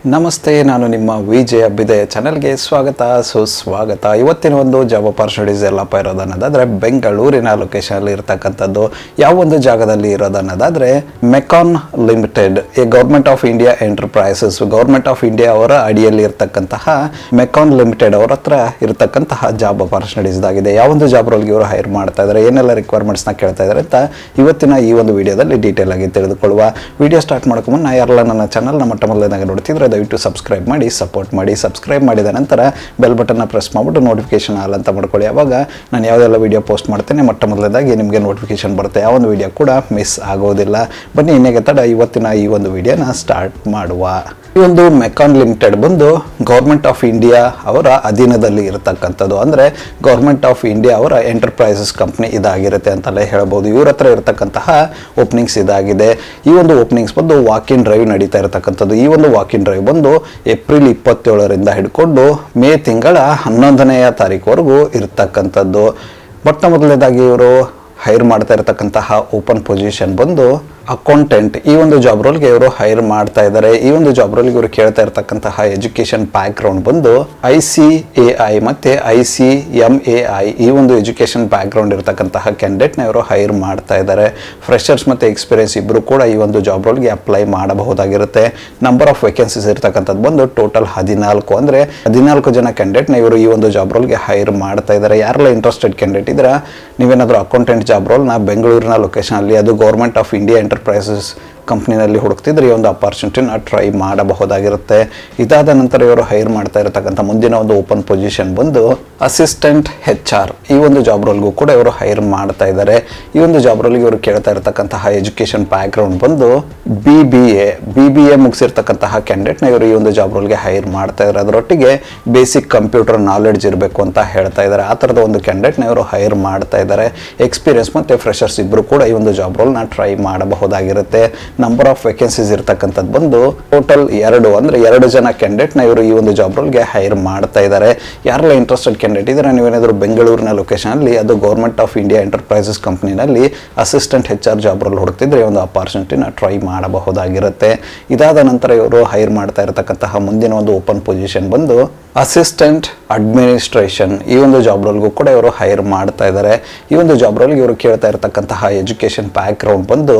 ನಮಸ್ತೆ, ನಾನು ನಿಮ್ಮ ವಿಜಯ ಅಭ್ಯುದಯ ಚಾನಲ್ಗೆ ಸ್ವಾಗತ ಸುಸ್ವಾಗತ. ಇವತ್ತಿನ ಒಂದು ಜಾಬ್ ಅಪಾರ್ಚುನಿಟೀಸ್ ಎಲ್ಲಪ್ಪ ಇರೋದನ್ನೋದಾದರೆ ಬೆಂಗಳೂರಿನ ಲೊಕೇಶನಲ್ಲಿ ಇರತಕ್ಕಂಥದ್ದು. ಯಾವ ಒಂದು ಜಾಗದಲ್ಲಿ ಇರೋದನ್ನೋದಾದರೆ MECON limited, a government of India enterprises, government of India ಅವರ ಅಡಿಯಲ್ಲಿ ಇರತಕ್ಕಂತಹ ಮೆಕಾನ್ ಲಿಮಿಟೆಡ್ ಅವರ ಹತ್ರ ಇರತಕ್ಕಂತಹ ಜಾಬ್ ಅಪಾರ್ಚುನಿಟೀಸ್ ಆಗಿದೆ. ಯಾವ ಒಂದು ಜಾಬ್ ರೋಲ್ಗೆ ಇವರು ಹೈರ್ ಮಾಡ್ತಾ ಇದ್ದಾರೆ, ಏನೆಲ್ಲ ರಿಕ್ವೈರ್ಮೆಂಟ್ಸ್ನ ಕೇಳ್ತಾ ಇದ್ದಾರೆ ಅಂತ ಇವತ್ತಿನ ಈ ಒಂದು ವಿಡಿಯೋದಲ್ಲಿ ಡೀಟೇಲ್ ಆಗಿ ತಿಳಿದುಕೊಳ್ಳುವ. ವಿಡಿಯೋ ಸ್ಟಾರ್ಟ್ ಮಾಡೋಕೆ ಮುನ್ನ ಯಾರೆಲ್ಲ ನನ್ನ ಚಾನಲ್ನ ಮೊದಲನೇದಾಗಿ ನೋಡ್ತಿದ್ರೆ ದಯವಿಟ್ಟು ಸಬ್ಸ್ಕ್ರೈಬ್ ಮಾಡಿ, ಸಪೋರ್ಟ್ ಮಾಡಿ. ಸಬ್ಸ್ಕ್ರೈಬ್ ಮಾಡಿದ ನಂತರ ಬೆಲ್ ಬಟನ್ನ ಪ್ರೆಸ್ ಮಾಡಿಬಿಟ್ಟು ನೋಟಿಫಿಕೇಶನ್ ಆಲ್ ಅಂತ ಮಾಡ್ಕೊಳ್ಳಿ. ಆವಾಗ ನಾನು ಯಾವುದೆಲ್ಲ ವಿಡಿಯೋ ಪೋಸ್ಟ್ ಮಾಡ್ತೇನೆ ಮೊದಲನೇದಾಗಿ ನಿಮಗೆ ನೋಟಿಫಿಕೇಶನ್ ಬರುತ್ತೆ, ಯಾವ ಒಂದು ವಿಡಿಯೋ ಕೂಡ ಮಿಸ್ ಆಗೋದಿಲ್ಲ. ಬನ್ನಿ ಇನ್ನೇಗೆ ತಡ ಇವತ್ತಿನ ಈ ಒಂದು ವಿಡಿಯೋನ ಸ್ಟಾರ್ಟ್ ಮಾಡುವ. ಈ ಒಂದು ಮೆಕಾನ್ ಲಿಮಿಟೆಡ್ ಬಂದು ಗೌರ್ಮೆಂಟ್ ಆಫ್ ಇಂಡಿಯಾ ಅವರ ಅಧೀನದಲ್ಲಿ ಇರತಕ್ಕಂಥದ್ದು, ಅಂದರೆ ಗೌರ್ಮೆಂಟ್ ಆಫ್ ಇಂಡಿಯಾ ಅವರ ಎಂಟರ್ಪ್ರೈಸಸ್ ಕಂಪ್ನಿ ಇದಾಗಿರುತ್ತೆ ಅಂತಲೇ ಹೇಳ್ಬೋದು. ಇವ್ರ ಹತ್ರ ಇರತಕ್ಕಂತಹ ಓಪನಿಂಗ್ಸ್ ಇದಾಗಿದೆ. ಈ ಒಂದು ಓಪನಿಂಗ್ಸ್ ಬಂದು ವಾಕ್ ಇನ್ ಡ್ರೈವ್ ನಡೀತಾ ಇರತಕ್ಕಂಥದ್ದು. ಈ ಒಂದು ವಾಕ್ ಇನ್ ಡ್ರೈವ್ ಬಂದು ಏಪ್ರಿಲ್ 27ರಿಂದ ಹಿಡ್ಕೊಂಡು ಮೇ ತಿಂಗಳ 11ನೇ ತಾರೀಕುವರೆಗೂ ಇರ್ತಕ್ಕಂಥದ್ದು. ಮೊದಲನೇದಾಗಿ ಇವರು ಹೈರ್ ಮಾಡ್ತಾ ಇರತಕ್ಕಂತಹ ಓಪನ್ ಪೊಸಿಷನ್ ಬಂದು ಅಕೌಂಟೆಂಟ್. ಈ ಒಂದು ಜಾಬ್ ರೋಲ್ಗೆ ಇವರು ಹೈರ್ ಮಾಡ್ತಾ ಇದ್ದಾರೆ. ಈ ಒಂದು ಜಾಬ್ ರೋಲ್ಗೆ ಇವರು ಕೇಳ್ತಾ ಇರತಕ್ಕಂತಹ ಎಜುಕೇಶನ್ ಬ್ಯಾಕ್ ಗ್ರೌಂಡ್ ಬಂದು ICAI ಮತ್ತೆ ICMAI, ಈ ಒಂದು ಎಜುಕೇಶನ್ ಬ್ಯಾಕ್ ಗ್ರೌಂಡ್ ಇರತಕ್ಕಂತಹ ಕ್ಯಾಂಡಿಡೇಟ್ನ ಇವರು ಹೈರ್ ಮಾಡ್ತಾ ಇದ್ದಾರೆ. ಫ್ರೆಷರ್ಸ್ ಮತ್ತೆ ಎಕ್ಸ್ಪೀರಿಯನ್ಸ್ ಇಬ್ಬರು ಕೂಡ ಈ ಒಂದು ಜಾಬ್ ರೋಲ್ಗೆ ಅಪ್ಲೈ ಮಾಡಬಹುದಾಗಿರುತ್ತೆ. ನಂಬರ್ ಆಫ್ ವೇಕೆನ್ಸೀಸ್ ಇರತಕ್ಕಂಥದ್ದು ಬಂದು ಟೋಟಲ್ 14, ಅಂದರೆ 14 ಜನ ಕ್ಯಾಂಡಿಡೇಟ್ನ ಇವರು ಈ ಒಂದು ಜಾಬ್ ರೋಲ್ಗೆ ಹೈರ್ ಮಾಡ್ತಾ ಇದ್ದಾರೆ. ಯಾರೆಲ್ಲ ಇಂಟ್ರೆಸ್ಟೆಡ್ ಕ್ಯಾಂಡಿಡೇಟ್ ಇದ್ರೆ ನೀವೇನಾದರೂ ಅಕೌಂಟೆಂಟ್ ಜಾಬ್ ರೋಲ್ನ ಬೆಂಗಳೂರಿನ ಲೊಕೇಶನಲ್ಲಿ, ಅದು ಗೌರ್ಮೆಂಟ್ ಆಫ್ ಇಂಡಿಯಾ ಎಂಟರ್ಪ್ರೈಸಸ್ ಕಂಪ್ನಿನಲ್ಲಿ ಹುಡುಕ್ತಿದ್ರೆ ಈ ಒಂದು ಅಪಾರ್ಚುನಿಟಿನ ಟ್ರೈ ಮಾಡಬಹುದಾಗಿರುತ್ತೆ. ಇದಾದ ನಂತರ ಇವರು ಹೈರ್ ಮಾಡ್ತಾ ಇರತಕ್ಕಂಥ ಮುಂದಿನ ಒಂದು ಓಪನ್ ಪೊಸಿಷನ್ ಬಂದು ಅಸಿಸ್ಟೆಂಟ್ HR. ಈ ಒಂದು ಜಾಬ್ ರೋಲ್ಗೂ ಕೂಡ ಇವರು ಹೈರ್ ಮಾಡ್ತಾ ಇದ್ದಾರೆ. ಈ ಒಂದು ಜಾಬ್ ರೋಲ್ಗೆ ಇವರು ಕೇಳ್ತಾ ಇರತಕ್ಕಂತಹ ಎಜುಕೇಶನ್ ಬ್ಯಾಕ್ ಗ್ರೌಂಡ್ ಬಂದು BBA ಮುಗಿಸಿರ್ತಕ್ಕಂತಹ ಕ್ಯಾಂಡಿಡೇಟ್ನ ಇವರು ಈ ಒಂದು ಜಾಬ್ ರೋಲ್ಗೆ ಹೈರ್ ಮಾಡ್ತಾ ಇದ್ದಾರೆ. ಅದರೊಟ್ಟಿಗೆ ಬೇಸಿಕ್ ಕಂಪ್ಯೂಟರ್ ನಾಲೆಡ್ಜ್ ಇರಬೇಕು ಅಂತ ಹೇಳ್ತಾ ಇದ್ದಾರೆ. ಆ ಥರದ ಒಂದು ಕ್ಯಾಂಡಿಡೇಟ್ನ ಇವರು ಹೈರ್ ಮಾಡ್ತಾ ಇದ್ದಾರೆ. ಎಕ್ಸ್ಪೀರಿಯನ್ಸ್ ಮತ್ತು ಫ್ರೆಷರ್ಸ್ ಇಬ್ಬರು ಕೂಡ ಈ ಒಂದು ಜಾಬ್ ರೋಲ್ನ ಟ್ರೈ ಮಾಡಬಹುದಾಗಿರುತ್ತೆ. ನಂಬರ್ ಆಫ್ ವೇಕೆನ್ಸೀಸ್ ಇರತಕ್ಕಂಥದ್ದು ಬಂದು ಟೋಟಲ್ 2, ಅಂದರೆ 2 ಜನ ಕ್ಯಾಂಡಿಡೇಟ್ನ ಇವರು ಈ ಒಂದು ಜಾಬ್ ರೋಲ್ಗೆ ಹೈರ್ ಮಾಡ್ತಾ ಇದ್ದಾರೆ. ಯಾರೆಲ್ಲ ಇಂಟ್ರೆಸ್ಟೆಡ್ ಕ್ಯಾಂಡಿಡೇಟ್ ಇದ್ರೆ ನೀವೇನಾದರೂ ಬೆಂಗಳೂರಿನ ಲೊಕೇಶನಲ್ಲಿ, ಅದು ಗೌರ್ಮೆಂಟ್ ಆಫ್ ಇಂಡಿಯಾ ಎಂಟರ್ಪ್ರೈಸಸ್ ಕಂಪ್ನಿನಲ್ಲಿ ಅಸಿಸ್ಟೆಂಟ್ HR ಜಾಬ್ ರೋಲ್ ಹುಡುಕ್ತಿದ್ರೆ ಈ ಒಂದು ಅಪಾರ್ಚುನಿಟಿನ ಟ್ರೈ ಮಾಡಬಹುದಾಗಿರುತ್ತೆ. ಇದಾದ ನಂತರ ಇವರು ಹೈರ್ ಮಾಡ್ತಾ ಇರತಕ್ಕಂತಹ ಮುಂದಿನ ಒಂದು ಓಪನ್ ಪೊಸಿಷನ್ ಬಂದು ಅಸಿಸ್ಟೆಂಟ್ ಅಡ್ಮಿನಿಸ್ಟ್ರೇಷನ್. ಈ ಒಂದು ಜಾಬ್ ರೋಲ್ಗೂ ಕೂಡ ಇವರು ಹೈರ್ ಮಾಡ್ತಾ ಇದ್ದಾರೆ. ಈ ಒಂದು ಜಾಬ್ ರೋಲ್ಗೆ ಇವರು ಕೇಳ್ತಾ ಇರತಕ್ಕಂತಹ ಎಜುಕೇಶನ್ ಬ್ಯಾಕ್ ಗ್ರೌಂಡ್ ಬಂದು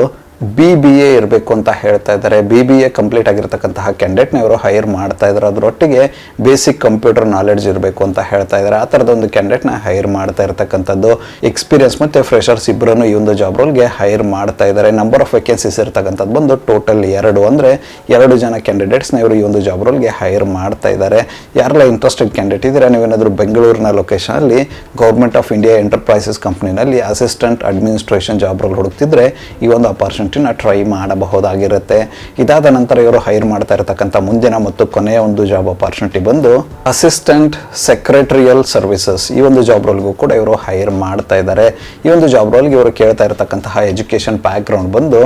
BBA ಇರಬೇಕು ಅಂತ ಹೇಳ್ತಾ ಇದ್ದಾರೆ. BBA ಕಂಪ್ಲೀಟ್ ಆಗಿರ್ತಕ್ಕಂತಹ ಕ್ಯಾಂಡಿಡೇಟ್ನ ಇವರು ಹೈರ್ ಮಾಡ್ತಾ ಇದ್ದಾರೆ. ಅದರೊಟ್ಟಿಗೆ ಬೇಸಿಕ್ ಕಂಪ್ಯೂಟರ್ ನಾಲೆಡ್ಜ್ ಇರಬೇಕು ಅಂತ ಹೇಳ್ತಾ ಇದ್ದಾರೆ. ಆ ಥರದ ಒಂದು ಕ್ಯಾಂಡಿಡೇಟ್ನ ಹೈರ್ ಮಾಡ್ತಾ ಇರತಕ್ಕಂಥದ್ದು. ಎಕ್ಸ್ಪೀರಿಯನ್ಸ್ ಮತ್ತು ಫ್ರೆಷರ್ಸ್ ಇಬ್ಬರನ್ನು ಈ ಒಂದು ಜಾಬ್ ರೋಲ್ಗೆ ಹೈರ್ ಮಾಡ್ತಾ ಇದ್ದಾರೆ. ನಂಬರ್ ಆಫ್ ವೇಕೆನ್ಸೀಸ್ ಇರತಕ್ಕಂಥದ್ದು ಬಂದು ಟೋಟಲ್ 2, ಅಂದರೆ 2 ಜನ ಕ್ಯಾಂಡಿಡೇಟ್ಸ್ನ ಇವರು ಈ ಒಂದು ಜಾಬ್ ರೋಲ್ಗೆ ಹೈರ್ ಮಾಡ್ತಾ ಇದ್ದಾರೆ. ಯಾರೆಲ್ಲ ಇಂಟ್ರೆಸ್ಟೆಡ್ ಕ್ಯಾಂಡಿಡೇಟ್ ಇದ್ರೆ ನೀವೇನಾದರೂ ಬೆಂಗಳೂರಿನ ಲೊಕೇಶನಲ್ಲಿ ಗೌರ್ಮೆಂಟ್ ಆಫ್ ಇಂಡಿಯಾ ಎಂಟರ್ಪ್ರೈಸಸ್ ಕಂಪ್ನಿನಲ್ಲಿ ಅಸಿಸ್ಟೆಂಟ್ ಅಡ್ಮಿನಿಸ್ಟ್ರೇಷನ್ ಜಾಬ್ ರೋಲ್ ಹುಡುಕ್ತಿದ್ರೆ ಈ ಒಂದು ಅಪಾರ್ಚುನಿಟಿ ಟ್ರೈ ಮಾಡಬಹುದಾಗಿರುತ್ತೆ. ಇದಾದ ನಂತರ ಇವರು ಹೈರ್ ಮಾಡ್ತಾ ಇರತಕ್ಕಂಥ ಮುಂದಿನ ಮತ್ತು ಕೊನೆಯ ಒಂದು ಜಾಬ್ ಅಪಾರ್ಚುನಿಟಿ ಬಂದು ಅಸಿಸ್ಟೆಂಟ್ ಸೆಕ್ರೆಟರಿಯಲ್ ಸರ್ವಿಸಸ್. ಈ ಒಂದು ಜಾಬ್ ರೋಲ್ಗೂ ಕೂಡ ಇವರು ಹೈರ್ ಮಾಡ್ತಾ ಇದ್ದಾರೆ. ಈ ಒಂದು ಜಾಬ್ ರೋಲ್ಗೆ ಇವರು ಕೇಳ್ತಾ ಇರತಕ್ಕಂತಹ ಎಜುಕೇಶನ್ ಬ್ಯಾಕ್ ಗ್ರೌಂಡ್ ಬಂದು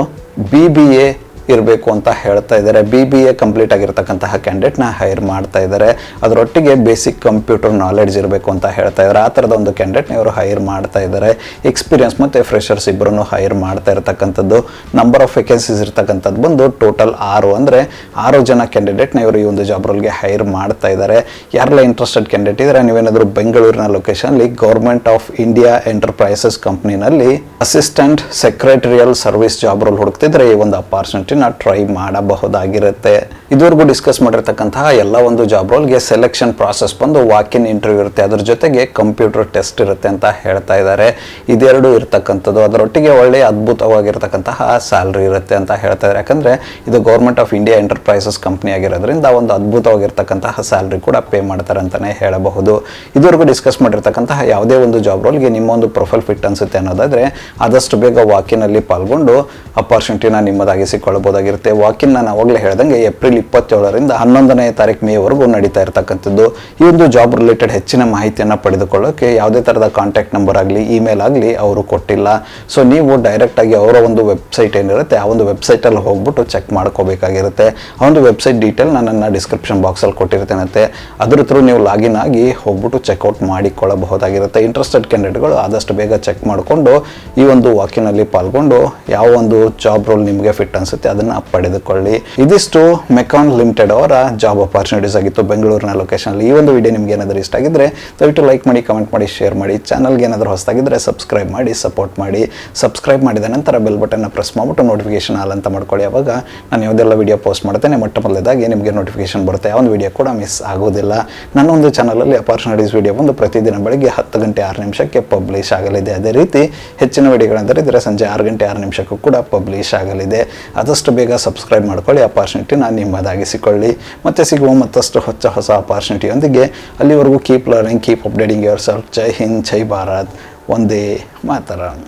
BBA ಇರಬೇಕು ಅಂತ ಹೇಳ್ತಾ ಇದ್ದಾರೆ. BBA ಕಂಪ್ಲೀಟ್ ಆಗಿರ್ತಕ್ಕಂತಹ ಕ್ಯಾಂಡಿಡೇಟ್ನ ಹೈರ್ ಮಾಡ್ತಾ ಇದ್ದಾರೆ. ಅದರೊಟ್ಟಿಗೆ ಬೇಸಿಕ್ ಕಂಪ್ಯೂಟರ್ ನಾಲೆಡ್ಜ್ ಇರಬೇಕು ಅಂತ ಹೇಳ್ತಾ ಇದ್ದಾರೆ. ಆ ಥರದ ಒಂದು ಕ್ಯಾಂಡಿಡೇಟ್ನ ಇವರು ಹೈರ್ ಮಾಡ್ತಾ ಇದ್ದಾರೆ. ಎಕ್ಸ್ಪೀರಿಯನ್ಸ್ ಮತ್ತು ಫ್ರೆಷರ್ಸ್ ಇಬ್ಬರನ್ನು ಹೈರ್ ಮಾಡ್ತಾ ಇರತಕ್ಕಂಥದ್ದು. ನಂಬರ್ ಆಫ್ ವೇಕೆನ್ಸೀಸ್ ಇರ್ತಕ್ಕಂಥದ್ದು ಬಂದು ಟೋಟಲ್ 6, ಅಂದರೆ 6 ಜನ ಕ್ಯಾಂಡಿಡೇಟ್ನ ಇವರು ಈ ಒಂದು ಜಾಬ್ ರೋಲ್ಗೆ ಹೈರ್ ಮಾಡ್ತಾ ಇದ್ದಾರೆ. ಯಾರೆಲ್ಲ ಇಂಟ್ರೆಸ್ಟೆಡ್ ಕ್ಯಾಂಡಿಡೇಟ್ ಇದ್ರೆ ನೀವೇನಾದರೂ ಬೆಂಗಳೂರಿನ ಲೊಕೇಶನ್ಲಿ ಗೌರ್ಮೆಂಟ್ ಆಫ್ ಇಂಡಿಯಾ ಎಂಟರ್ಪ್ರೈಸಸ್ ಕಂಪ್ನಿನಲ್ಲಿ assistant secretarial service job role ಹುಡುಕ್ತಿದ್ರೆ ಈ ಒಂದು ಅಪಾರ್ಚುನಿಟಿ ಟ್ರೈ ಮಾಡಬಹುದಾಗಿರುತ್ತೆ. ಇದುವರೆಗೂ ಡಿಸ್ಕಸ್ ಮಾಡಿರ್ತಕ್ಕಂತಹ ಎಲ್ಲ ಒಂದು ಜಾಬ್ ರೋಲ್ಗೆ ಸೆಲೆಕ್ಷನ್ ಪ್ರಾಸೆಸ್ ಬಂದು ವಾಕ್ ಇನ್ ಇಂಟರ್ವ್ಯೂ ಇರುತ್ತೆ, ಅದ್ರ ಜೊತೆಗೆ ಕಂಪ್ಯೂಟರ್ ಟೆಸ್ಟ್ ಇರುತ್ತೆ ಅಂತ ಹೇಳ್ತಾ ಇದ್ದಾರೆ. ಇದೆರಡು ಇರ್ತಕ್ಕಂಥದ್ದು. ಅದರೊಟ್ಟಿಗೆ ಒಳ್ಳೆಯ ಅದ್ಭುತವಾಗಿರ್ತಕ್ಕಂತಹ ಸ್ಯಾಲ್ರಿ ಇರುತ್ತೆ ಅಂತ ಹೇಳ್ತಾ ಇದ್ದಾರೆ. ಯಾಕಂದರೆ ಇದು government of India enterprises company ಆಗಿರೋದ್ರಿಂದ ಒಂದು ಅದ್ಭುತವಾಗಿರ್ತಕ್ಕಂತಹ ಸ್ಯಾಲ್ರಿ ಕೂಡ ಪೇ ಮಾಡ್ತಾರೆ ಅಂತಲೇ ಹೇಳಬಹುದು. ಇದುವರೆಗೂ ಡಿಸ್ಕಸ್ ಮಾಡಿರ್ತಕ್ಕಂತಹ ಯಾವುದೇ ಒಂದು ಜಾಬ್ ರೋಲ್ಗೆ ನಿಮ್ಮ ಒಂದು ಪ್ರೊಫೈಲ್ ಫಿಟ್ ಅನಿಸುತ್ತೆ ಅನ್ನೋದಾದರೆ ಆದಷ್ಟು ಬೇಗ ವಾಕಿನಲ್ಲಿ ಪಾಲ್ಗೊಂಡು ಅಪಾರ್ಚುನಿಟಿನ ನಿಮ್ಮದಾಗಿಸಿಕೊಳ್ಳಬಹುದಾಗಿರುತ್ತೆ. ವಾಕಿನ್ ನಾನು ಅವಾಗಲೇ ಹೇಳ್ದಂಗೆ ಏಪ್ರಿಲ್ 27ರಿಂದ 11ನೇ ತಾರೀಕು ಮೇವರೆಗೂ ನಡೀತಾ ಇರತಕ್ಕಂಥದ್ದು. ಈ ಒಂದು ಜಾಬ್ ರಿಲೇಟೆಡ್ ಹೆಚ್ಚಿನ ಮಾಹಿತಿಯನ್ನು ಪಡೆದುಕೊಳ್ಳೋಕೆ ಯಾವುದೇ ಥರದ ಕಾಂಟ್ಯಾಕ್ಟ್ ನಂಬರ್ ಆಗಲಿ, ಇಮೇಲ್ ಆಗಲಿ ಅವರು ಕೊಟ್ಟಿಲ್ಲ. ಸೊ ನೀವು ಡೈರೆಕ್ಟಾಗಿ ಅವರ ಒಂದು ವೆಬ್ಸೈಟ್ ಏನಿರುತ್ತೆ ಆ ಒಂದು ವೆಬ್ಸೈಟಲ್ಲಿ ಹೋಗ್ಬಿಟ್ಟು ಚೆಕ್ ಮಾಡ್ಕೋಬೇಕಾಗಿರುತ್ತೆ. ಆ ಒಂದು ವೆಬ್ಸೈಟ್ ಡೀಟೇಲ್ ನಾನು ಡಿಸ್ಕ್ರಿಪ್ಷನ್ ಬಾಕ್ಸಲ್ಲಿ ಕೊಟ್ಟಿರ್ತೇನೆ. ಅದ್ರ ಥ್ರೂ ನೀವು ಲಾಗಿನ್ ಆಗಿ ಹೋಗ್ಬಿಟ್ಟು ಚೆಕ್ಔಟ್ ಮಾಡಿಕೊಳ್ಳಬಹುದಾಗಿರುತ್ತೆ. ಇಂಟ್ರೆಸ್ಟೆಡ್ ಕ್ಯಾಂಡಿಡೇಟ್ಗಳು ಆದಷ್ಟು ಬೇಗ ಚೆಕ್ ಮಾಡಿಕೊಂಡು ಈ ಒಂದು ವಾಕಿನಲ್ಲಿ ಪಾಲ್ಗೊಂಡು ಯಾವ ಒಂದು ಜಾಬ್ ರೋಲ್ ನಿಮಗೆ ಫಿಟ್ ಅನಿಸುತ್ತೆ ಅದನ್ನು ಪಡೆದುಕೊಳ್ಳಿ. ಇದಿಷ್ಟು ಮೆಕಾನ್ ಲಿಮಿಟೆಡ್ ಅವರ ಜಾಬ್ ಅಪಾರ್ಚುನಿಟೀಸ್ ಆಗಿತ್ತು ಬೆಂಗಳೂರಿನ ಲೊಕೇಶನಲ್ಲಿ. ಈ ಒಂದು ವಿಡಿಯೋ ನಿಮ್ಗೆ ಏನಾದರೂ ಇಷ್ಟ ಆಗಿದ್ರೆ ದಯವಿಟ್ಟು ಲೈಕ್ ಮಾಡಿ, ಕಮೆಂಟ್ ಮಾಡಿ, ಶೇರ್ ಮಾಡಿ. ಚಾನಲ್ಗೆ ಏನಾದರೂ ಹೊಸದಾಗಿದ್ದರೆ ಸಬ್ಸ್ಕ್ರೈಬ್ ಮಾಡಿ, ಸಪೋರ್ಟ್ ಮಾಡಿ. ಸಬ್ಸ್ಕ್ರೈಬ್ ಮಾಡಿದ ನಂತರ ಬೆಲ್ ಬಟನ್ನ ಪ್ರೆಸ್ ಮಾಡಿಬಿಟ್ಟು ನೋಟಿಫಿಕೇಶನ್ ಆಲ್ ಅಂತ ಮಾಡ್ಕೊಳ್ಳಿ. ಅವಾಗ ನಾನು ಯಾವುದೆಲ್ಲ ವಿಡಿಯೋ ಪೋಸ್ಟ್ ಮಾಡ್ತೇನೆ ಮೊಟ್ಟ ಮೊದಲೇದಾಗಿ ನಿಮಗೆ ನೋಟಿಫಿಕೇಶನ್ ಬರುತ್ತೆ. ಯಾವ ಒಂದು ವಿಡಿಯೋ ಕೂಡ ಮಿಸ್ ಆಗೋದಿಲ್ಲ. ನನ್ನ ಒಂದು ಚಾನಲಲ್ಲಿ ಅಪಾರ್ಚುನಿಟೀಸ್ ವಿಡಿಯೋ ಒಂದು ಪ್ರತಿದಿನ ಬೆಳಗ್ಗೆ 10 ಗಂಟೆ 6 ನಿಮಿಷಕ್ಕೆ ಪಬ್ಲಿಷ್ ಆಗಲಿದೆ. ಅದೇ ರೀತಿ ಹೆಚ್ಚಿನ ವಿಡಿಯೋಗಳೆಂದರೆ ಇದರ ಸಂಜೆ 6 ಗಂಟೆ 6 ನಿಮಿಷಕ್ಕೂ ಕೂಡ ಪಬ್ಲಿಷ್ ಆಗಲಿದೆ. ಆದಷ್ಟು ಬೇಗ ಸಬ್ಸ್ಕ್ರೈಬ್ ಮಾಡ್ಕೊಳ್ಳಿ. ಅಪಾರ್ಚುನಿಟಿನ ನಿಮ್ಮದಾಗಿಸಿಕೊಳ್ಳಿ. ಮತ್ತೆ ಸಿಗುವ ಮತ್ತಷ್ಟು ಹೊಸ ಅಪಾರ್ಚುನಿಟಿಯೊಂದಿಗೆ. ಅಲ್ಲಿವರೆಗೂ keep learning, keep updating yourself. ಜೈ ಹಿಂದ್, ಜೈ ಭಾರತ್, ವಂದೇ ಮಾತರಂ.